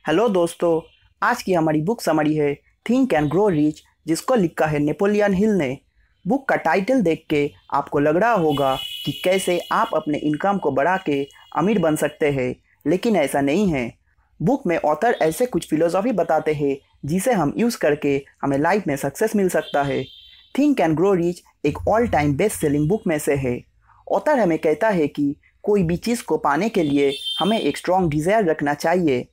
Hello दोस्तों, आज की हमारी बुक समरी है थिंक एंड ग्रो रिच, जिसको लिखा है नेपोलियन हिल ने। बुक का टाइटल देख के आपको लग रहा होगा कि कैसे आप अपने इनकम को बढ़ा के अमीर बन सकते हैं, लेकिन ऐसा नहीं है। बुक में ऑथर ऐसे कुछ फिलोसॉफी बताते हैं जिसे हम यूज़ करके हमें लाइफ में सक्सेस मिल सकता है। थिंक एंड ग्रो रिच एक all time best selling book में से है। ऑथर हमें कहता है कि कोई भी चीज़ को पाने के लिए हमें एक स्ट्रॉन्ग डिज़ायर रखना चाहिए।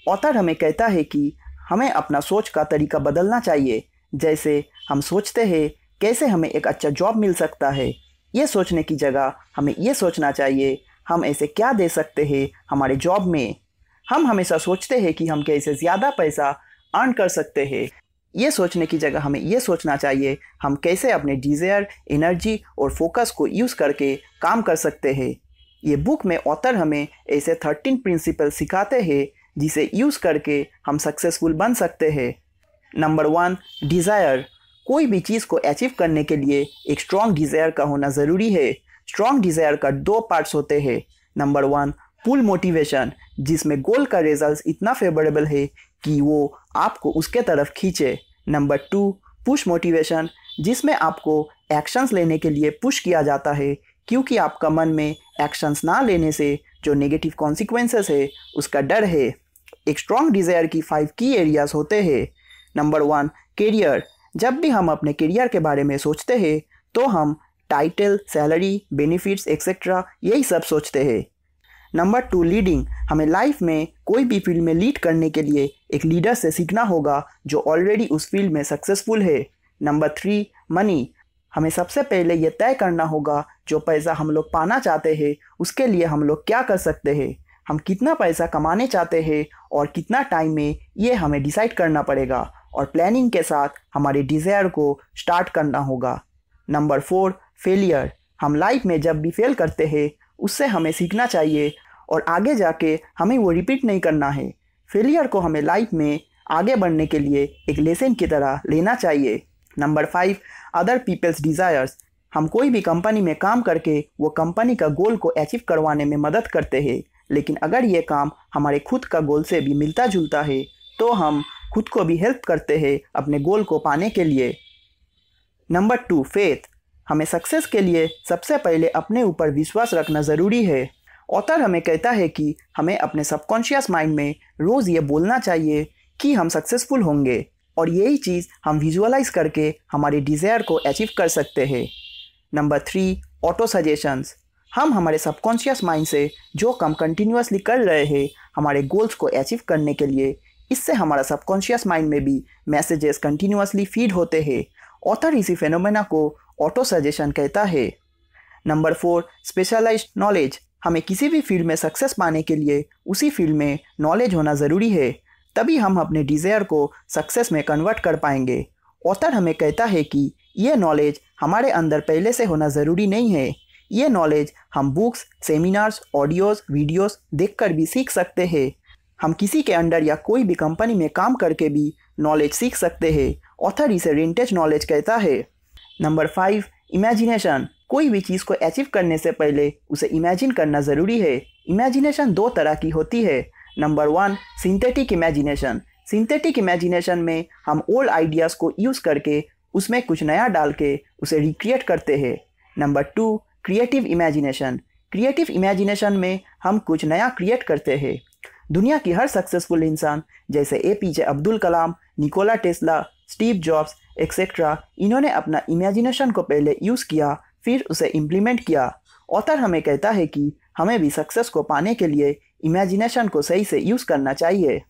ऑथर हमें कहता है कि हमें अपना सोच का तरीका बदलना चाहिए। जैसे हम सोचते हैं कैसे हमें एक अच्छा जॉब मिल सकता है, ये सोचने की जगह हमें ये सोचना चाहिए हम ऐसे क्या दे सकते हैं हमारे जॉब में। हम हमेशा सोचते हैं कि हम कैसे ज़्यादा पैसा अर्न कर सकते हैं, ये सोचने की जगह हमें ये सोचना चाहिए हम कैसे अपने डिज़ायर, एनर्जी और फोकस को यूज़ करके काम कर सकते हैं। ये बुक में ऑथर हमें ऐसे 13 प्रिंसिपल सिखाते हैं जिसे यूज़ करके हम सक्सेसफुल बन सकते हैं। Number 1, desire. कोई भी चीज़ को अचीव करने के लिए एक स्ट्रॉन्ग डिज़ायर का होना ज़रूरी है। स्ट्रॉन्ग डिज़ायर का 2 पार्ट्स होते हैं। नंबर 1, पुल मोटिवेशन, जिसमें गोल का रिजल्ट इतना फेवरेबल है कि वो आपको उसके तरफ खींचे। नंबर 2, पुश मोटिवेशन, जिसमें आपको एक्शंस लेने के लिए पुश किया जाता है, क्योंकि आपका मन में एक्शंस ना लेने से जो नेगेटिव कॉन्सिक्वेंसेस है उसका डर है। एक स्ट्रॉन्ग डिज़ायर की 5 की एरियाज होते हैं। Number 1, career. जब भी हम अपने करियर के बारे में सोचते हैं तो हम टाइटल, सैलरी, बेनिफिट्स एक्सेट्रा यही सब सोचते हैं। Number 2, leading. हमें लाइफ में कोई भी फील्ड में लीड करने के लिए एक लीडर से सीखना होगा जो ऑलरेडी उस फील्ड में सक्सेसफुल है। Number 3, money. हमें सबसे पहले ये तय करना होगा जो पैसा हम लोग पाना चाहते हैं उसके लिए हम लोग क्या कर सकते हैं। हम कितना पैसा कमाने चाहते हैं और कितना टाइम में, ये हमें डिसाइड करना पड़ेगा और प्लानिंग के साथ हमारे डिज़ायर को स्टार्ट करना होगा। Number 4, failure. हम लाइफ में जब भी फेल करते हैं उससे हमें सीखना चाहिए और आगे जाके हमें वो रिपीट नहीं करना है। फेलियर को हमें लाइफ में आगे बढ़ने के लिए एक लेसन की तरह लेना चाहिए। Number 5, other peoples desires. हम कोई भी कंपनी में काम करके वो कंपनी का गोल को अचीव करवाने में मदद करते हैं, लेकिन अगर ये काम हमारे खुद का गोल से भी मिलता जुलता है तो हम खुद को भी हेल्प करते हैं अपने गोल को पाने के लिए। Number 2, faith. हमें सक्सेस के लिए सबसे पहले अपने ऊपर विश्वास रखना ज़रूरी है। ऑथर हमें कहता है कि हमें अपने सबकॉन्शियस माइंड में रोज़ ये बोलना चाहिए कि हम सक्सेसफुल होंगे, और यही चीज़ हम विजुअलाइज करके हमारे डिज़ायर को अचीव कर सकते हैं। Number 3, auto suggestions. हम हमारे सबकॉन्शियस माइंड से जो काम कंटिन्यूअसली कर रहे हैं हमारे गोल्स को अचीव करने के लिए, इससे हमारा सबकॉन्शियस माइंड में भी मैसेजेस कंटिन्यूअसली फीड होते हैं। ऑथर इसी फेनोमेना को ऑटो सजेशन कहता है। Number 4, specialised knowledge. हमें किसी भी फील्ड में सक्सेस पाने के लिए उसी फील्ड में नॉलेज होना ज़रूरी है, तभी हम अपने डिज़ायर को सक्सेस में कन्वर्ट कर पाएंगे। ऑथर हमें कहता है कि ये नॉलेज हमारे अंदर पहले से होना ज़रूरी नहीं है। ये नॉलेज हम बुक्स, सेमिनार्स, ऑडियोज़, वीडियोज़ देखकर भी सीख सकते हैं। हम किसी के अंडर या कोई भी कंपनी में काम करके भी नॉलेज सीख सकते हैं। ऑथर इसे विंटेज नॉलेज कहता है। Number 5, imagination. कोई भी चीज़ को अचीव करने से पहले उसे इमेजिन करना ज़रूरी है। इमेजिनेशन 2 तरह की होती है। Number 1, synthetic imagination. Synthetic imagination में हम ओल्ड आइडियाज़ को यूज़ करके उसमें कुछ नया डाल के उसे रिक्रिएट करते हैं। Number 2, creative imagination. Creative imagination में हम कुछ नया क्रिएट करते हैं। दुनिया की हर सक्सेसफुल इंसान जैसे APJ Abdul Kalam, Nikola Tesla, Steve Jobs etcetera, इन्होंने अपना इमेजिनेशन को पहले यूज़ किया, फिर उसे इम्प्लीमेंट किया। ऑथर हमें कहता है कि हमें भी सक्सेस को पाने के लिए इमेजिनेशन को सही से यूज़ करना चाहिए।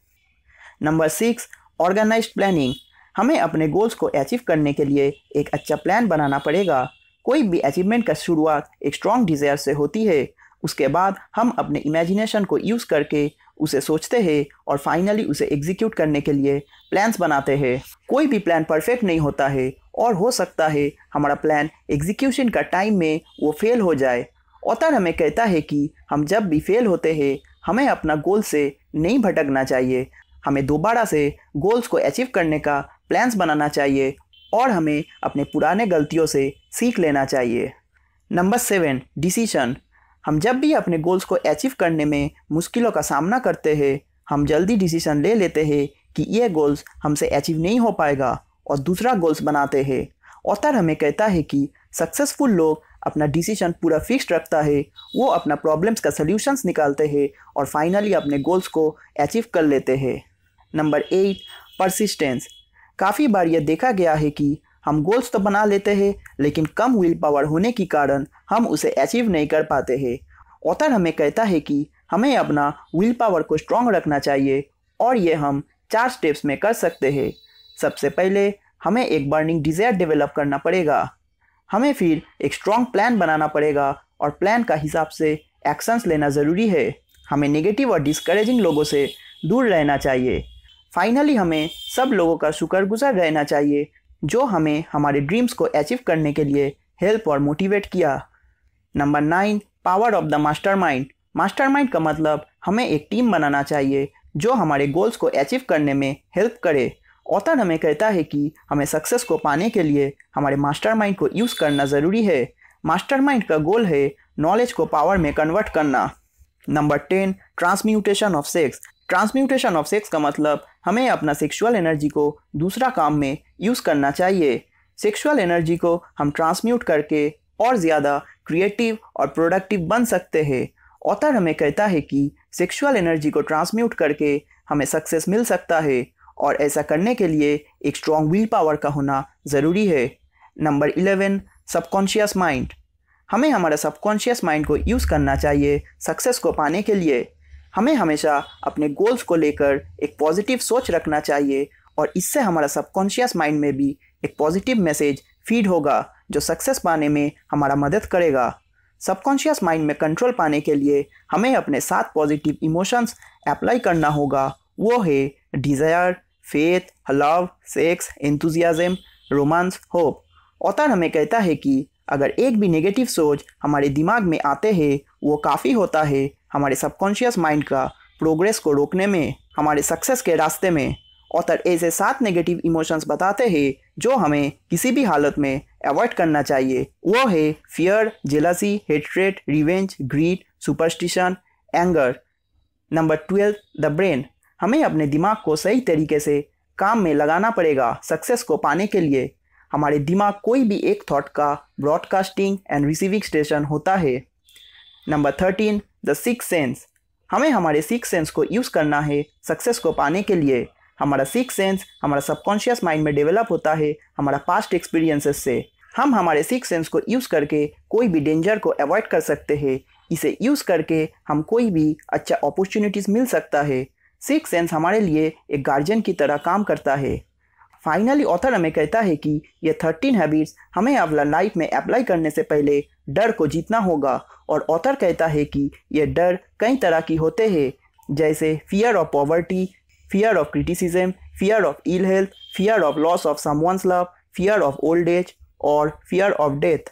Number 6, organised planning. हमें अपने गोल्स को अचीव करने के लिए एक अच्छा प्लान बनाना पड़ेगा। कोई भी अचीवमेंट का शुरुआत एक स्ट्रॉन्ग डिज़ायर से होती है। उसके बाद हम अपने इमेजिनेशन को यूज़ करके उसे सोचते हैं और फाइनली उसे एग्जीक्यूट करने के लिए प्लान्स बनाते हैं। कोई भी प्लान परफेक्ट नहीं होता है और हो सकता है हमारा प्लान एग्जीक्यूशन का टाइम में वो फेल हो जाए। ऑथर हमें कहता है कि हम जब भी फेल होते हैं हमें अपना गोल से नहीं भटकना चाहिए। हमें दोबारा से गोल्स को अचीव करने का प्लान्स बनाना चाहिए और हमें अपने पुराने गलतियों से सीख लेना चाहिए। Number 7, decision. हम जब भी अपने गोल्स को अचीव करने में मुश्किलों का सामना करते हैं हम जल्दी डिसीजन ले लेते हैं कि ये गोल्स हमसे अचीव नहीं हो पाएगा और दूसरा गोल्स बनाते हैं। ऑथर हमें कहता है कि सक्सेसफुल लोग अपना डिसीजन पूरा फिक्स्ड रखता है, वो अपना प्रॉब्लम्स का सल्यूशंस निकालते हैं और फाइनली अपने गोल्स को अचीव कर लेते हैं। Number 8, persistence. काफ़ी बार यह देखा गया है कि हम गोल्स तो बना लेते हैं लेकिन कम विल पावर होने के कारण हम उसे अचीव नहीं कर पाते हैं। ऑथर हमें कहता है कि हमें अपना विल पावर को स्ट्रॉन्ग रखना चाहिए और ये हम 4 स्टेप्स में कर सकते हैं। सबसे पहले हमें एक बर्निंग डिज़ायर डेवलप करना पड़ेगा। हमें फिर एक स्ट्रॉन्ग प्लान बनाना पड़ेगा और प्लान का हिसाब से एक्शंस लेना ज़रूरी है। हमें नेगेटिव और डिस्करेजिंग लोगों से दूर रहना चाहिए। फाइनली हमें सब लोगों का शुक्रगुजार रहना चाहिए जो हमें हमारे ड्रीम्स को अचीव करने के लिए हेल्प और मोटिवेट किया। Number 9, power of the mastermind. Mastermind का मतलब हमें एक टीम बनाना चाहिए जो हमारे गोल्स को अचीव करने में हेल्प करे। ऑथर हमें कहता है कि हमें सक्सेस को पाने के लिए हमारे मास्टरमाइंड को यूज़ करना ज़रूरी है। मास्टरमाइंड का गोल है नॉलेज को पावर में कन्वर्ट करना। Number 10, transmutation of sex. Transmutation of sex का मतलब हमें अपना सेक्सुअल एनर्जी को दूसरा काम में यूज़ करना चाहिए। सेक्सुअल एनर्जी को हम ट्रांसम्यूट करके और ज़्यादा क्रिएटिव और प्रोडक्टिव बन सकते हैं। ऑथर हमें कहता है कि सेक्सुअल एनर्जी को ट्रांसम्यूट करके हमें सक्सेस मिल सकता है और ऐसा करने के लिए एक स्ट्रॉन्ग विल पावर का होना ज़रूरी है। Number 11, subconscious mind. हमें हमारा सबकॉन्शियस माइंड को यूज़ करना चाहिए सक्सेस को पाने के लिए। हमें हमेशा अपने गोल्स को लेकर एक पॉजिटिव सोच रखना चाहिए और इससे हमारा सबकॉन्शियस माइंड में भी एक पॉजिटिव मैसेज फीड होगा जो सक्सेस पाने में हमारा मदद करेगा। सबकॉन्शियस माइंड में कंट्रोल पाने के लिए हमें अपने 7 पॉजिटिव इमोशंस अप्लाई करना होगा। वो है desire, faith, love, sex, enthusiasm, romance, hope. Author हमें कहता है कि अगर एक भी नेगेटिव सोच हमारे दिमाग में आते हैं वो काफ़ी होता है हमारे सबकॉन्शियस माइंड का प्रोग्रेस को रोकने में, हमारे सक्सेस के रास्ते में। ऑथर ऐसे 7 नेगेटिव इमोशंस बताते हैं जो हमें किसी भी हालत में अवॉइड करना चाहिए। वो है fear, jealousy, hatred, revenge, greed, superstition, anger. Number 12, the brain. हमें अपने दिमाग को सही तरीके से काम में लगाना पड़ेगा सक्सेस को पाने के लिए। हमारे दिमाग कोई भी एक थॉट का ब्रॉडकास्टिंग एंड रिसीविंग स्टेशन होता है। Number 13, the sixth sense. हमें हमारे सिक्स्थ सेंस को यूज़ करना है सक्सेस को पाने के लिए। हमारा सिक्स्थ सेंस हमारा सबकॉन्शियस माइंड में डेवलप होता है हमारा पास्ट एक्सपीरियंसेस से। हम हमारे सिक्स्थ सेंस को यूज़ करके कोई भी डेंजर को अवॉइड कर सकते हैं। इसे यूज़ करके हम कोई भी अच्छा अपॉर्चुनिटीज़ मिल सकता है। सिक्स्थ सेंस हमारे लिए एक गार्जियन की तरह काम करता है। फाइनली ऑथर हमें कहता है कि ये 13 हैबिट्स हमें अपना लाइफ में अप्लाई करने से पहले डर को जीतना होगा। और ऑथर कहता है कि ये डर कई तरह की होते हैं, जैसे fear of poverty, fear of criticism, fear of ill health, fear of loss of someone's love, fear of old age और फियर ऑफ डेथ।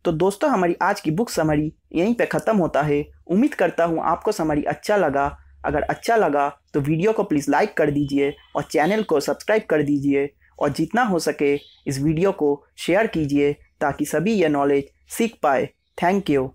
तो दोस्तों, हमारी आज की बुक समरी यहीं पे ख़त्म होता है। उम्मीद करता हूँ आपको समरी अच्छा लगा। अगर अच्छा लगा तो वीडियो को प्लीज़ लाइक कर दीजिए और चैनल को सब्सक्राइब कर दीजिए और जितना हो सके इस वीडियो को शेयर कीजिए ताकि सभी ये नॉलेज सीख पाए। Thank you.